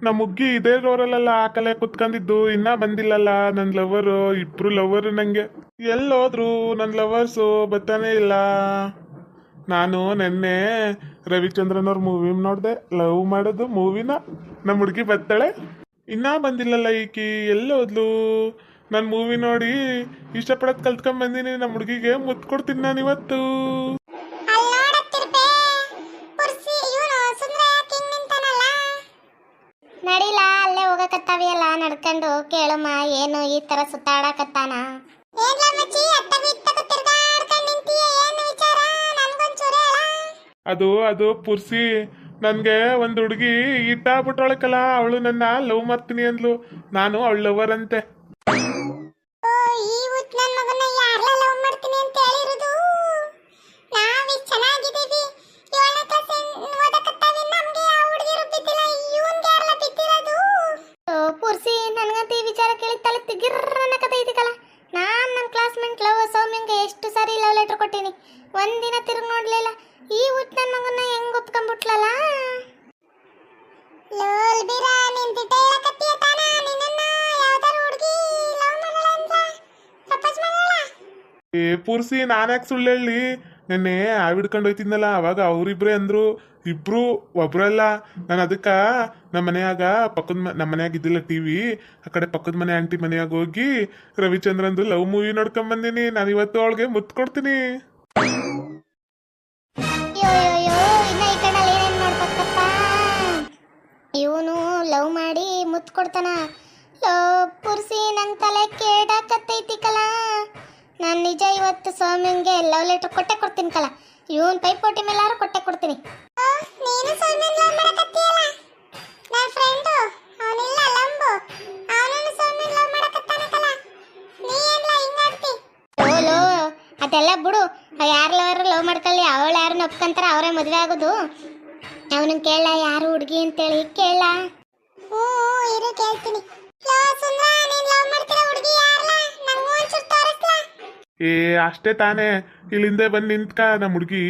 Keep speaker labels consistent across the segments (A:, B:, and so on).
A: ನಮ್ಮ ಮುಗ್ಗಿ ಇದೇ ರೋರಲ್ಲ ಆ ಕಲೆ ಕುತ್ಕೊಂಡಿದ್ದು ಇನ್ನ ಬಂದಿಲ್ಲಲ್ಲ ನನ್ನ ಲವರು. ಇಬ್ರು ಲವರು ನಂಗೆ. ಎಲ್ಲೋದ್ರು ನನ್ನ ಲವರ್ಸು ಬರ್ತಾನೆ ಇಲ್ಲ. ನಾನು ನಿನ್ನೆ ರವಿಚಂದ್ರನ್ ಅವ್ರ ಮೂವಿ ನೋಡಿದೆ, ಲವ್ ಮಾಡೋದು ಮೂವಿನ. ನಮ್ಮ ಹುಡುಗಿ ಬರ್ತಾಳೆ, ಇನ್ನೂ ಬಂದಿಲ್ಲಲ್ಲ ಈಕಿ, ಎಲ್ಲೋದ್ಲು? ನಾನು ಮೂವಿ ನೋಡಿ ಇಷ್ಟಪಡೋದು ಕಲ್ತ್ಕೊಂಡ್ ಬಂದೀನಿ. ನಮ್ಮ ಹುಡುಗಿಗೆ ಮುತ್ತು ಕೊಡ್ತೀನಿ ನಾನು ಇವತ್ತು.
B: ನಡಿಲ ಅಲ್ಲೇ ಹೋಗಕತ್ತಾವಿಯಲ್ಲ ನಡ್ಕೊಂಡು. ಕೇಳಮ್ಮ ಏನು ಈ ತರ ಸುತ್ತಾಡಕತ್ತಾನ?
A: ಅದು ಪುರ್ಸಿ, ನನ್ಗೆ ಒಂದು ಹುಡುಗಿ ಇಟ್ಟಾಗ್ಬಿಟ್ರೊಳಕಲ್ಲ, ಅವಳು ನನ್ನ ಲವ್ ಮಾಡ್ತೀನಿ ಅಂದ್ಲು. ನಾನು ಅವಳು ಲವರ್ ಅಂತೆ.
B: ಪುರ್ಸಿ ನನ್ಗಂತ ಈ ವಿಚಾರ ಕೇಳಿ ತಲೆ ತಿಗಿರ್ರನ್ನಕತ್ತೈತಿಕಲ್ಲ. ನಾನ್ ನಮ್ಮ ಕ್ಲಾಸ್ಮೇಟ್ ಲವ್ ಸೌಮ್ಯಂಗೆ ಎಷ್ಟು ಸಾರಿ ಲವ್ ಲೆಟರ್ ಕೊಟ್ಟಿನಿ, ಒಂದಿನ ತಿರುಗಿ ನೋಡ್ಲಿಲ್ಲ. ಈ ಹುಟ್ಟು ನನ್ನ ಮಗನ ಹೆಂಗ್ ಒಪ್ಕೊಂಡ್ಬಿಟ್ಲಲ್ಲ.
A: ಏ ಪುರ್ಸಿ, ನಾನ್ಯಾಕೆ ಸುಳ್ಳು ಹೇಳಿ? ನೆನ್ನೆ ಹಿಡ್ಕೊಂಡು ಹೋಯ್ತಿದ್ನಲ್ಲ, ಅವಾಗ ಅವ್ರಿಬ್ರೇ ಅಂದ್ರು. ಇಬ್ರು ಒಬ್ರಲ್ಲ. ನಾನು ಅದಕ್ಕ ನಮ್ಮ ಮನೆಯಾಗ ನಮ್ಮ ಮನ್ಯಾಗ ಇದ್ದಿಲ್ಲ ಟಿವಿ, ಆ ಕಡೆ ಪಕ್ಕದ ಮನೆ ಆಂಟಿ ಮನೆಯಾಗ ಹೋಗಿ ರವಿಚಂದ್ರಂದು ಲವ್ ಮೂವಿ ನೋಡ್ಕೊಂಡ್ ಬಂದೀನಿ. ನಾನು ಇವತ್ತು ಅವಳಿಗೆ ಮುತ್ತು ಕೊಡ್ತೀನಿ.
B: ಇವನು ಲವ್ ಮಾಡಿ ಮುತ್ತು ಕೊಡ್ತಾನ. ಪುರ್ಸಿ ನಂಗೆ ತಲೆ ಕೇಡಾಕತ್ತೈತಿಕಲ್ಲ. ನಾನು ನಿಜ ಇವತ್ತು ಸೌಮ್ಯಂಗೆ ಲವ್ ಲೆಟರ್ ಕೊಟ್ಟೆ ಕೊಡ್ತೀನಿ ಕಲ. ಇವನ್ ಪೈಪೋಟಿ ಮೇಲಾರು ಕೊಟ್ಟೆ ಕೊಡ್ತೀನಿ. ನೀನು ಸೌಮ್ಯನ್ ಲವ್ ಮಾಡಕತ್ತೀಯಲ್ಲ, ನನ್ನ ಫ್ರೆಂಡ್ ಅವನಿಲ್ಲ ಲಂಬು, ಅವನನ್ನು ಸೌಮ್ಯನ್ ಲವ್ ಮಾಡಕತ್ತಾನಕಲ. ನೀ ಏನ್ಲ ಹಿಂಗಾಡ್ತಿ? ಓಲೋ ಅದೆಲ್ಲ ಬಿಡು. ಯಾರು ಲವ್ ಮಾಡ್ಕೊಳ್ಳಿ, ಅವಳು ಯಾರನ್ನ ಒಪ್ಕೊಂತಾರ ಅವರೇ ಮದುವೆ ಆಗೋದು. ಅವನು ಕೇಳ ಯಾರು ಹುಡುಗಿ ಅಂತೇಳಿ ಕೇಳ. ಹ್ಞೂ ಇರು ಕೇಳ್ತೀನಿ.
A: ಏ ಅಷ್ಟೇ ತಾನೇ, ಇಲ್ಲಿಂದೆ ಬಂದು ನಿಂತ್ಕ. ನಮ್ಮ ಹುಡುಗಿ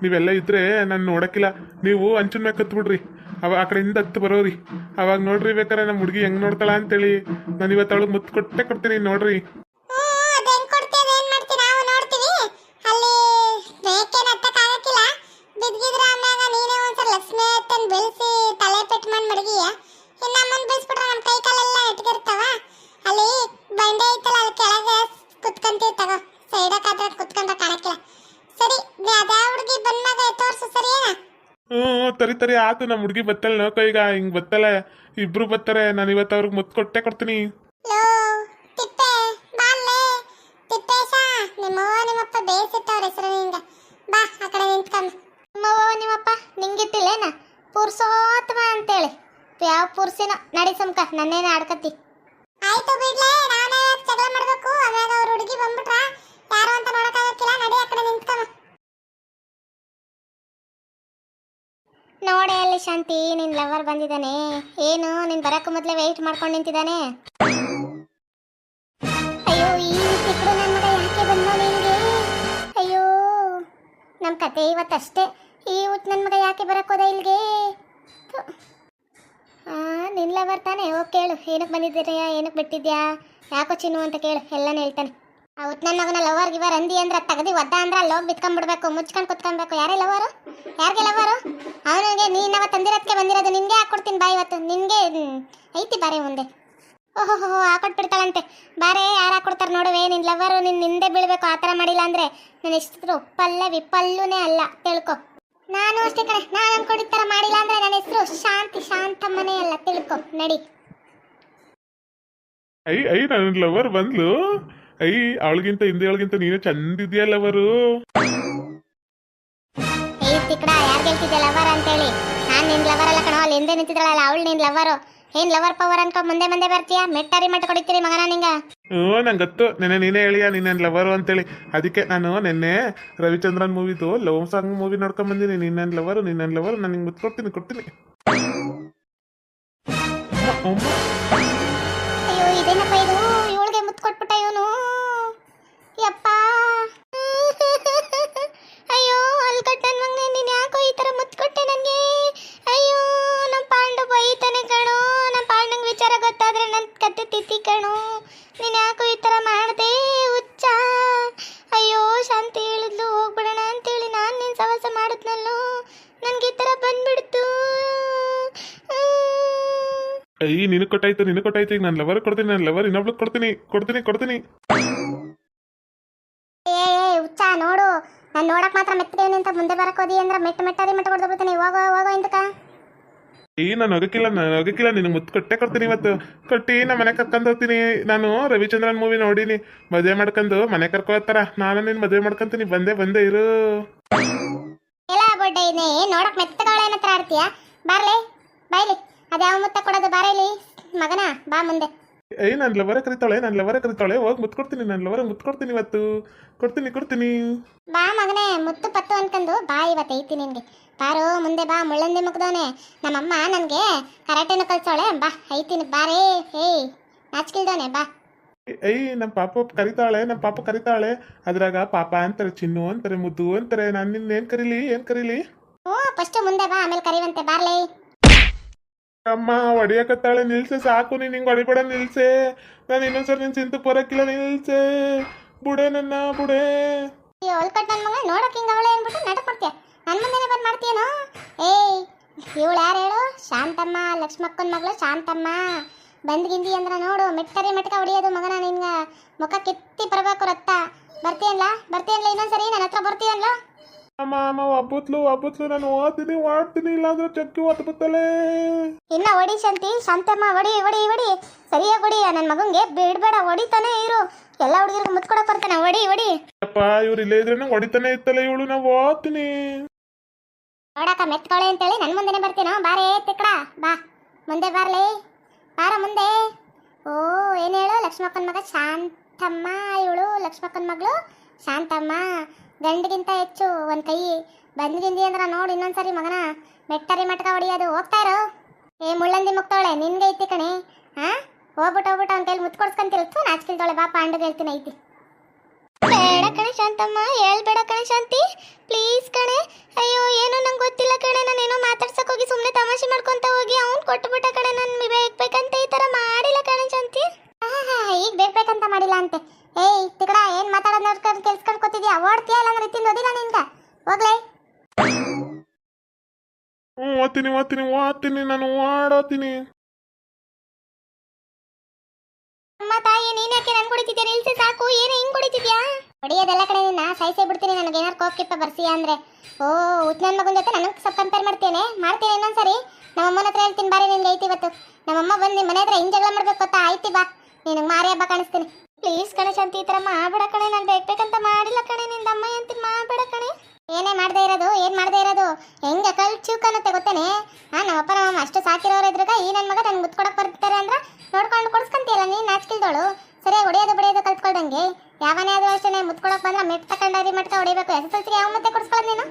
A: ನೀವೆಲ್ಲ ಇದ್ರೆ ನಾನು ನೋಡಕ್ಕಿಲ್ಲ. ನೀವು ಅಂಚನ್ ಮ್ಯಾಗ ಕತ್ಬಿಡ್ರಿ, ಆ ಕಡೆಯಿಂದ ಹತ್ತು ಬರೋರಿ. ಅವಾಗ ನೋಡ್ರಿ ಬೇಕಾರೆ ನಮ್ಮ ಹುಡುಗಿ ಹೆಂಗ್ ನೋಡ್ತಾಳ ಅಂತೇಳಿ. ನಾನು ಇವತ್ತು ಅವಳಿಗೆ ಮುತ್ತು ಕೊಟ್ಟೆ ಕೊಡ್ತೀನಿ, ನೋಡ್ರಿ. ತರಿ ಆತು. ನಮ್ಮ ಹುಡುಗಿ ಬತ್ತಲ್ಲ ನೋಕೋ, ಈಗ ಹಿಂಗ್ ಬತ್ತಲ್ಲ, ಇಬ್ರು ಬರ್ತಾರೆ. ನಾನು ಇವತ್ತು ಅವ್ರಿಗೆ ಮುತ್ತು ಕೊಟ್ಟೆ ಕೊಡ್ತೀನಿ.
B: ನಿಮ್ಮಪ್ಪ ನಿಂಗಿಟ್ಟಿಲ್ಲೇನ ಪುರ್ಸೋತ್ಮ ಅಂತೇಳಿ? ಯಾವ ಪುರ್ಸಿನ ನಡಿ ಸುಮ್ಕ, ನನ್ನೇನ ಆಡ್ಕತ್ತಿ. ಆಯ್ತು ಬಿಡ್ಲೆ, ನಾನೇ ಜಗಳ ಮಾಡ್ಬೇಕು. ಆಮ್ಯಾಗ ಅವ್ರ ಹುಡುಗಿ ಬಂದ್ಬಿಟ್ರ ಯಾರು ಅಂತ ನೋಡಕ್ಕಾಗಕ್ಕಿಲ್ಲ. ನಡಿ ಆ ಕಡೆ ನಿಂತ್ಕಮ. ನೋಡೆ ಅಲ್ಲಿ ಶಾಂತಿ, ನಿನ್ ಲವರ್ ಬಂದಿದ್ದಾನೆ. ಏನು ನಿನ್ ಬರಕ್ಕೆ ಮೊದಲೇ ವೆಯ್ಟ್ ಮಾಡ್ಕೊಂಡು ನಿಂತಿದ್ದಾನೆ? ಅಯ್ಯೋ ಈ ತಿಕ್ಕಡು ನನ್ನ ಮಗ ಯಾಕೆ ಬಂದ ನಿನ್ಗೆ? ಅಯ್ಯೋ ನಮ್ಮ ಕತೆ ಇವತ್ತಷ್ಟೇ. ಈ ಊಟ ನನ್ನ ಮಗ ಯಾಕೆ ಬರಕ್ಕೋದ ಇಲ್ಲಿಗೆ? ನಿನ್ ಲವರ್ ತಾನೆ? ಹೋಗಿ ಕೇಳು, ಏನಕ್ಕೆ ಬಂದಿದ್ದೀರಾ, ಏನಕ್ಕೆ ಬಿಟ್ಟಿದ್ಯಾ, ಯಾಕೋ ಚಿನ್ನು ಅಂತ ಕೇಳು, ಎಲ್ಲಾನು ಹೇಳ್ತಾನೆ. ಅವತ್ತು ನನ್ನ ಮಗನ ಲವರ್ ಗಿವರ್ ಅಂದಿ ಅಂದ್ರೆ ತಗದಿ ಒದ್ದ ಅಂದ್ರೆ ಅಲ್ಲಿ ಹೋಗಿ ಬಿತ್ಕೊಂಡ್ಬಿಡ್ಬೇಕು, ಮುಚ್ಕೊಂಡು ಕುತ್ಕೊಬೇಕು. ಯಾರೇ ಲವರು? ಯಾರಿಗೆ ಲವರು? ಅವನಿಗೆ ನೀನವ ತಂದಿರೋದಕ್ಕೆ ಬಂದಿರೋದು. ನಿನ್ಗೆ ಹಾಕೊಡ್ತೀನಿ ಬಾ, ಇವತ್ತು ನಿನ್ಗೆ ಐತಿ ಬಾರೆ ಮುಂದೆ. ಓಹೋ ಹಾಕೊಟ್ಬಿಡ್ತಾಳಂತೆ. ಬಾರೆ ಯಾರು ಹಾಕೊಡ್ತಾರೆ ನೋಡುವೆ. ನಿನ್ನ ಲವರು ನಿನ್ನ ಹಿಂದೆ ಬೀಳ್ಬೇಕು. ಆ ಥರ ಮಾಡಿಲ್ಲ ಅಂದರೆ ನಾನು ಎಷ್ಟು ಪಲ್ಲವಿ ಪಲ್ಲುನೇ ಅಲ್ಲ ತಿಳ್ಕೊ. ನಾನು ಅಷ್ಟೇ ಕಣೆ, ನಾನು ಅನ್ಕೊಂಡಿದ್ದ ಥರ ಮಾಡಿಲ್ಲ ಅಂದರೆ ನನ್ನ ಹೆಸರು ಶಾಂತಿ ಶಾಂತಮ್ಮನೇ ಅಲ್ಲ ತಿಳ್ಕೊ. ನಡಿ.
A: ಐ ನನ್ನ ಲವರ್ ಬಂದ್ಲು. ಅವಳಿಗಿಂತ ಹಿಂದೆಯೊಳಗಿಂತ ನೀನು ಚಂದಿದ್ಯಾ ಲವರು.
B: ತಿಕ್ಕಡ ಯಾರು ಗೆಲ್ತಿದ್ದೆ ಲವರ್ ಅಂತೇಳಿ? ನಾನು ನಿನ್ನ ಲವರ್ ಅಲ್ಲ ಕಣೋ, ಅಲ್ಲಿ ಹಿಂದೆ ನಿಂತಿದ್ದಾಳಲ್ಲ ಅವಳು ನಿನ್ನ ಲವರು. ಏನ್ ಲವರ್ ಪವರ್ ಅನ್ಕೊ ಮುಂದೆ ಮುಂದೆ ಬರ್ತೀಯಾ? ಮೆಟ್ಟಾರಿ ಮಟ್ಟ ಕೊಡಿತೀರಿ ಮಗನ ನಿಂಗ.
A: ನಂಗೆ ಗೊತ್ತು, ನೀನೇ ಹೇಳಿಯಾ ನೀನೇನು ಲವರು ಅಂತೇಳಿ. ಅದಕ್ಕೆ ನಾನು ನಿನ್ನೆ ರವಿಚಂದ್ರನ್ ಮೂವಿದು ಲವ್ ಸಾಂಗ್ ಮೂವಿ ನೋಡ್ಕೊಂಡ್ ಬಂದೀನಿ. ನೀನೇನು ಲವರು ನಾನು ನಿಂಗೆ ಮುತ್ಕೊಡ್ತೀನಿ, ಕೊಡ್ತೀನಿ.
B: ಅಯ್ಯೋ ಇದೇನಪ್ಪ ಇದು, ಇವಳಿಗೆ ಮುತ್ತು ಕೊಟ್ಬಿಟ್ಟ ಇವನು. ಯಪ್ಪ ಅಯ್ಯೋ ಅಲ್ಕಟ್ ನನ್ ಮಗನೇ, ನೀನ್ ಯಾಕೋ ಈ ತರ ಮುತ್ತು ಕೊಟ್ಟೆ ನನಗೆ? ಅಯ್ಯೋ ನಮ್ಮ ಪಾಂಡು ಬೈತಾನೆ ಕಣೋ. ಐತಿ ಕಣು. ನೀನು ಯಾಕೋ ಈ ಥರ ಮಾಡಿದೆ ಹುಚ್ಚ? ಅಯ್ಯೋ ಶಾಂತಿ ಹೇಳಿದ್ಲು ಹೋಗ್ಬಿಡೋಣ ಅಂತೇಳಿ ನಾನು ನಿನ್ನ ಸವಾಸ ಮಾಡಿದ್ನಲ್ಲೋ, ನನಗೆ ಈ ಥರ ಬಂದ್ಬಿಡ್ತು.
A: ಅಯ್ಯ ನಿನಗೆ ಕೊಟ್ಟಾಯ್ತು ಈಗ ನನ್ನ ಲವರ್ ಕೊಡ್ತೀನಿ, ನನ್ನ ಲವರ್ ಇನ್ನೊಬ್ಳಿಗೆ ಕೊಡ್ತೀನಿ.
B: ಏ ಹುಚ್ಚ ನೋಡು, ನಾನು ನೋಡಕ್ ಮಾತ್ರ ಮೆತ್ತಗೇನಿ ಅಂತ ಮುಂದೆ ಬರಕ್ ಹೋದಿ ಅಂದ್ರೆ ಮೆಟ್ಟ ಕೊಡ್ಬಿಡ್ತೀನಿ. ಹೋಗೋ ಇಂದಕ.
A: ನಾನು ಹೋಗಕ್ಕಿಲ್ಲ ನಿನಗೆ ಮುತ್ತು ಕೊಡ್ತೀನಿ ಇವತ್ತು. ಕೊಟ್ಟು ನಮ್ಮ ಮನೆ ಕರ್ಕೊಂಡು ಹೋಗ್ತೀನಿ. ನಾನು ರವಿಚಂದ್ರನ್ ಮೂವಿ ನೋಡಿನಿ, ಮದುವೆ ಮಾಡ್ಕೊಂಡು ಮನೆ ಕರ್ಕೊ ಹೋಗ್ತಾರ. ನಾನು ನಿನ್ನ ಮದುವೆ ಮಾಡ್ಕೊಂತೀನಿ, ಬಂದೆ ಇರು.
B: ಎಲ್ಲ ಬಡ್ಡೆ ಇದೆ ನೋಡಕ್ ಮೆತ್ತಗವಳ ಏನತ್ರ ಆಡ್ತೀಯ? ಬಾರ್ಲೆ ಬಾಯ್ಲಿ, ಅದ್ಯಾವ ಮುತ್ತ ಕೊಡೋದು? ಬಾರೇಲಿ ಮಗನ, ಬಾ ಮುಂದೆ.
A: ನನ್ನ ಲವರ ಕರಿತಾಳೆ, ಹೋಗಿ ಮುತ್ಕೊಡ್ತೀನಿ. ನನ್ನ ಲವರ ಮುತ್ಕೊಡ್ತೀನಿ ಇವತ್ತು, ಕೊಡ್ತೀನಿ.
B: ಬಾ ಮಗನೇ, ಮುತ್ತು ಪತ್ತು ಅನ್ಕೊಂಡು ಬಾ, ಇವತ್ತು ಐತಿ ನಿನ್ಗೆ. ಬಾರೋ ಮುಂದೆ ಬಾ, ಮುಳ್ಳಂದಿ ಮುಗ್ದವನೆ. ನಮ್ಮಮ್ಮ ನನಗೆ ಕರಾಟೆನ ಕಲ್ಸೋಳೆ, ಬಾ ಐತೀನಿ ಬಾರೇ. ಏಯ್ ನಾಚಿಕಿಲ್ದವನೆ, ಬಾ.
A: ನಮ್ಮ ಪಾಪ ಕರಿತಾಳೆ. ಅದ್ರಾಗ ಪಾಪ ಅಂತಾರೆ, ಚಿನ್ನು ಅಂತಾರೆ, ಮುದ್ದು ಅಂತಾರೆ. ನಾನು ನಿನ್ನ ಏನ್ ಕರೀಲಿ?
B: ಹ್ಞೂ ಫಸ್ಟ್ ಮುಂದೆ ಬಾ, ಆಮೇಲೆ ಕರಿವಂತೆ. ಬಾರ್ಲೆ.
A: ಅಮ್ಮ ಹೊಡಿಯಕತ್ತಾಳೆ, ನಿಲ್ಸೆ ಸಾಕು. ನೀನು ಹಿಂಗೆ ಹೊಡಿಬೇಡ, ನಿಲ್ಸೆ. ನಾನು ಇನ್ನೊಂದ್ಸರಿ ನಿನ್ ಚಿಂತಕ್ಕೆ ಬರೋಕ್ಕಿಲ್ಲ, ನಿಲ್ಸೆ. ಬುಡೆ
B: ಒಲ್ಕಟ್ ನನ್ನ ಮಗ ನೋಡಕ್ ಹಿಂಗ ಅವಳೆ ಅಂದ್ಬಿಟ್ಟು ನಾಟಕ ಮಾಡ್ತೀಯ. ನನ್ನ ಮುಂದೆನೆ ಬಂದು ಮಾಡ್ತೀಯನೋ? ಏಯ್ ಇವಳು ಯಾರು ಹೇಳು? ಶಾಂತಮ್ಮ, ಲಕ್ಷ್ಮಕ್ಕನ ಮಗಳು ಶಾಂತಮ್ಮ. ಬಂದ್ಗಿಂದಿ ಅಂದ್ರ ನೋಡು, ಮೆಟ್ಕ ಹೊಡಿಯೋದು ಮಗನ. ನಿನ್ಗ ಮುಖ ಕಿತ್ತಿ ಬರಬೇಕು ರಕ್ತ. ಬರ್ತೀಯಲ್ಲ ಇನ್ನೊಂದ್ಸರಿ ನನ್ನ ಹತ್ರ ಬರ್ತೀಯಲ್ಲ?
A: ಅಮ್ಮ ಒಬ್ಬತ್ಲು ನಾನು ಮಾಡ್ತೀನಿ ಇಲ್ಲಾಂದ್ರೆ ಚಕ್ಕಿ ಒತ್ಬತ್ತಲೆ.
B: ಇನ್ನ ಹೊಡಿ ಶಾಂತಮ್ಮ, ಹೊಡಿ ಸರಿಯಾಗಿ ಹೊಡಿ. ನನ್ನ ಮಗಂಗೆ ಬಿಡ್ಬೇಡ, ಹೊಡಿತಾನೆ ಇರು. ಎಲ್ಲ ಹುಡುಗಿರ್ಗು ಮುತ್ಕೊಡಕ್ ಬರ್ತಾನೆ, ಹೊಡಿ.
A: ಅಪ್ಪ ಇವ್ರು ಇಲ್ಲೇ ಇದ್ರೆ ನಂಗೆ ಹೊಡಿತಾನೆ ಇತ್ತಲ್ಲ ಇವಳು. ನಾವು ಓದ್ತೀನಿ
B: ನೋಡಕ ಮೆತ್ಕೊಳೆ ಅಂತೇಳಿ ನನ್ನ ಮುಂದೆನೆ ಬರ್ತೀನೋ? ಬಾರೇ ತಿಕ್ಕಡ, ಬಾ ಮುಂದೆ ಬಾರ್ಲಿ, ಬಾರ ಮುಂದೆ. ಓ ಏನು ಹೇಳು? ಲಕ್ಷ್ಮಕ್ಕನ ಮಗ ಶಾಂತಮ್ಮ. ಇವಳು ಲಕ್ಷ್ಮಕ್ಕನ ಮಗಳು ಶಾಂತಮ್ಮ. ಗಂಡಿಗಿಂತ ಹೆಚ್ಚು ಒಂದು ಕೈ. ಬಂದ್ಗಿಂದಿ ಅಂದ್ರ ನೋಡಿ ಇನ್ನೊಂದ್ಸರಿ ಮಗನ ಮಟ್ಕ ಹೊಡಿಯೋದು. ಹೋಗ್ತಾ ಇರೋ. ಏ ಮುಳ್ಳಂದಿ ಮುಕ್ತವಳೆ, ನಿನ್ಗೆ ಐತಿ ಕಣೆ. ಹೋಗ್ಬಿಟ್ಟು ಅವ್ನ ಕೈಲಿ ಮುತ್ಕೊಡ್ಸ್ಕೊಂತಿರುತ್ತು. ನಾಚಿಕಿಲ್ದವಳೆ, ಬಾ ಪಾಂಡುಗೆ ಹೇಳ್ತೀನಿ ಐತಿ. ಬೇಡ ಕಣೆ ಶಾಂತಮ್ಮ, ಹೇಳ್ಬೇಡ ಕಣೆ ಶಾಂತಿ, ಪ್ಲೀಸ್ ಕಣೆ. ಅಯ್ಯೋ ಏನೋ ನಂಗೆ ಗೊತ್ತಿಲ್ಲ ಕಣೆ, ನಾನೇನೋ ಮಾತಾಡ್ಸಕ್ ಹೋಗಿ ಸುಮ್ಮನೆ ತಮಾಷೆ ಮಾಡ್ಕೊಂತ ಹೋಗಿ ಅವ್ನು ಕೊಟ್ಬಿಟ್ಟ ಕಣೆ. ನಾನು ಬೇಕಂತ ಈ ಥರ ಮಾಡಿಲ್ಲ ಕಣೆ ಶಾಂತಿ. ಈಗ ಬೇಕಂತ ಮಾಡಿಲ್ಲ ಅಂತೆ. ಏಯ್ ತಿಕಡ, ಏನು ಮಾತಾಡೋದು ನೋಡ್ಕೊಂಡು ಕೆಲ್ಸ್ಕೊಂಡು ಕೂತಿದ್ಯಾ? ಓಡ್ತೀಯಾ ಇಲ್ಲ ಅಂದ್ರೆ ತಿಂದು ಓದಿಲ್ಲ ನಿನ್ಗೆ? ಹೋಗ್ಲೇ.
A: ಓದ್ತೀನಿ ನಾನು ಓಡೋತೀನಿ.
B: ಅಮ್ಮ ತಾಯಿ, ನೀನ್ ಯಾಕೆ ನನ್ ಕುಡಿತಿದ್ಯಾ? ನಿಲ್ಸಿ ಸಾಕು. ಏನು ಹಿಂಗ್ ಕುಡಿತಿದ್ಯಾ? ಹೊಡಿಯೋದೆಲ್ಲ ಕಡೆ ನಿನ್ನ ಸಾಯಿಸೇ ಬಿಡ್ತೀನಿ. ನನಗೆ ಏನಾರು ಕೋಪ್ಕಿಪ್ಪ ಬರ್ಸಿಯಾ ಅಂದ್ರೆ. ಓ ನನ್ನ ಮಗನ ಜೊತೆ ನನಗೆ ಸ್ವಲ್ಪ ಕಂಪೇರ್ ಮಾಡ್ತೀನಿ ಇನ್ನೊಂದ್ಸರಿ. ನಮ್ಮಮ್ಮನ ಹತ್ರ ಹೇಳ್ತೀನಿ ಬಾರಿ, ನಿನ್ಗೆ ಐತಿ ಇವತ್ತು. ನಮ್ಮಮ್ಮ ಬಂದು ನಿಮ್ಮ ಮನೆ ಹತ್ರ ಹಿಂಗೆ ಜಗಳ ಮಾಡ್ಬೇಕು ಗೊತ್ತಾ? ಐತಿ ಬಾ, ನಿನಗೆ ಮಾರಿ ಹಬ್ಬ ಕಾಣಿಸ್ತೀನಿ. ಪ್ಲೀಸ್ ಕಣೆ ಶಾಂತಿ, ಈ ಥರ ಮಾಡಬೇಡ ಕಣೆ. ನಾನು ಬೇಕಂತ ಮಾಡಿಲ್ಲ ಕಣೆ. ನಿಂದ ಅಮ್ಮ ಅಂತೀನಿ, ಮಾಡಬೇಡ ಕಣೆ. ಏನೇ ಮಾಡದೇ ಇರೋದು ಹೆಂಗೆ ಕಲ್ಚು ಕನ್ನತ್ತೆ ಗೊತ್ತೇನೆ? ನಮ್ಮಪ್ಪ ನಮ್ಮಮ್ಮ ಅಷ್ಟು ಸಾಕಿರೋರು ಇದ್ರಾಗ ಈ ನನ್ನ ಮಗ ನನ್ಗೆ ಮುತ್ಕೊಡಕ್ಕೆ ಬರ್ತಾರೆ ಅಂದ್ರೆ ನೋಡ್ಕೊಂಡು ಕೊಡ್ಸ್ಕೊಂತೀಯಲ್ಲ ನೀನು. ನಾಚಿಕಿಲ್ದೋಳು. ಸರಿಯಾಗಿ ಹೊಡಿಯೋದು ಕಲ್ತ್ಕೊಳ್ದಂಗೆ. ಯಾವನೇ ಆದ್ರೂ ಅಷ್ಟೇ, ಮುತ್ಕೊಡಕ್ಕೆ ಬಂದ್ರೆ ಮಟ್ಕ ಹೊಡಿಬೇಕು. SSLCಗೆ ಯಾವ ಮತ್ತೆ ಕೊಡ್ಸ್ಕೊಳ್ಳೋದು ನೀನು?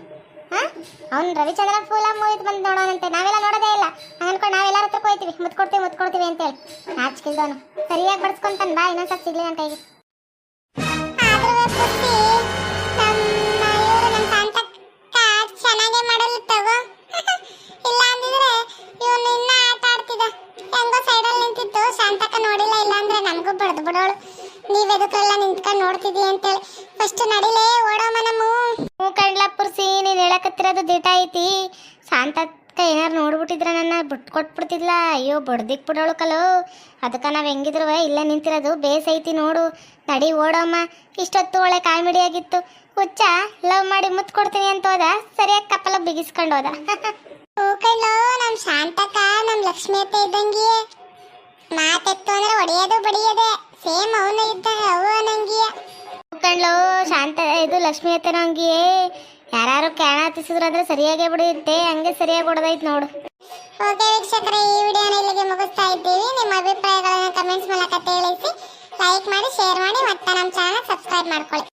B: ಅವ್ನು ರವಿಚಂದ್ರನ್ ಫೂಲ ಮೂವಿ ಬಂದು ನೋಡೋಣಂತೆ. ನಾವೆಲ್ಲ ನೋಡೋದೇ ಇಲ್ಲ. ಅನ್ಕೊಂಡು ನಾವೆಲ್ಲರ ಹತ್ರಕ್ಕೆ ಹೋಗ್ತೀವಿ, ಮುತ್ಕೊಡ್ತೀವಿ ಅಂತೇಳಿ. ನಾಚಿಕಿಲ್ದವನು ಸರಿಯಾಗಿ ಬಡ್ಸ್ಕೊಂತಾನೆ. ಬಾ ಇನ್ನೊಂದ್ಸತಿ ಸಿಗ್ಲಿ ನನ್ನ ಕೈಗೆ. ಚೆನ್ನಾಗೇ ಮಾಡಲು ತಗೋ. ಇಲ್ಲ ಅಂದಿದ್ರೆ ಇವನು ಇನ್ನ ಆಟ ಆಡ್ತಿದ್ದ. ಹೆಂಗೋ ಸೈಡಲ್ಲಿ ನಿಂತಿತ್ತು, ಶಾಂತಕ್ಕ ನೋಡಿಲ್ಲ. ಇಲ್ಲ ಅಂದ್ರೆ ನಮಗೂ ಬಡ್ದು ಬಿಡೋಳು. ನೀವೆದಕ್ಕೆಲ್ಲ ನಿಂತ್ಕೊಂಡು ನೋಡ್ತಿದ್ದೀವಿ ಅಂತೇಳಿ. ಫಸ್ಟ್ ನಡಿಲೇ, ಓಡೋಮ ನಮ್ಮ. ಕಣ್ಲ ಪುರ್ಸಿ, ನೀನು ಹೇಳಕತ್ತಿರೋದು ದಿಟ ಐತಿ. ಶಾಂತಕ್ಕ ಏನಾರು ನೋಡ್ಬಿಟ್ಟಿದ್ರ ನನ್ನ ಬಿಟ್ಕೊಟ್ಬಿಡ್ತಿದ್ಲ. ಅಯ್ಯೋ ಬಡ್ದಿಕ್ ಬಿಡೋಳು ಕಲೋ. ಅದಕ್ಕೆ ನಾವು ಹೆಂಗಿದ್ರು ಇಲ್ಲೇ ನಿಂತಿರೋದು ಬೇಸೈತಿ ನೋಡು. ನಡಿ ಓಡೋಮ್ಮ. ಇಷ್ಟೊತ್ತು ಒಳ್ಳೆ ಕಾಮಿಡಿ ಆಗಿತ್ತು. ಹುಚ್ಚ ಲವ್ ಮಾಡಿ ಮುತ್ತು ಕೊಡ್ತೀನಿ ಅಂತ ಹೋದ, ಸರಿಯಾಗಿ ಕಪ್ಪಲ ಬಿಗಿಸ್ಕೊಂಡು ಹೋದ. ಹೂಕಂಡ್ಲು ನಮ್ಮ ಶಾಂತಕ್ಕ ನಮ್ಮ ಲಕ್ಷ್ಮಿ ಅತ್ತೆ ಇದ್ದಂಗೆ. ಮಾತೆತ್ತು ಅಂದ್ರೆ ಹೊಡೆಯೋದು ಬಡಿಯೋದೆ. ಸೇಮ್ ಅವನು ಇದ್ದ ಅವನಂಗಿಯ. ಹೂಕಂಡ್ಲು ಶಾಂತ ಇದು ಲಕ್ಷ್ಮಿ ಅತ್ತೆನೂ ಹಂಗಿಯೇ. ಯಾರು ಕ್ಯಾಣ ಹತ್ತಿಸಿದ್ರಾದ್ರೆ ಸರಿಯಾಗೇ ಬಿಡುತ್ತೆ. ಹಂಗೆ ಸರಿಯಾಗಿ ಹೊಡೆದೈತೆ ನೋಡು. ಓಕೆ ವೀಕ್ಷಕರೇ, ಈ ವಿಡಿಯೋನ ಇಲ್ಲಿಗೆ ಮುಗಿಸ್ತಾ ಇದ್ದೀವಿ. ನಿಮ್ಮ ಅಭಿಪ್ರಾಯಗಳನ್ನ ಕಮೆಂಟ್ಸ್ ಮೂಲಕ ತಿಳಿಸಿ, ಲೈಕ್ ಮಾಡಿ, ಶೇರ್ ಮಾಡಿ, ಮತ್ತೆ ನಮ್ಮ ಚಾನಲ್ ಸಬ್ಸ್ಕ್ರೈಬ್ ಮಾಡ್ಕೊಳ್ಳಿ.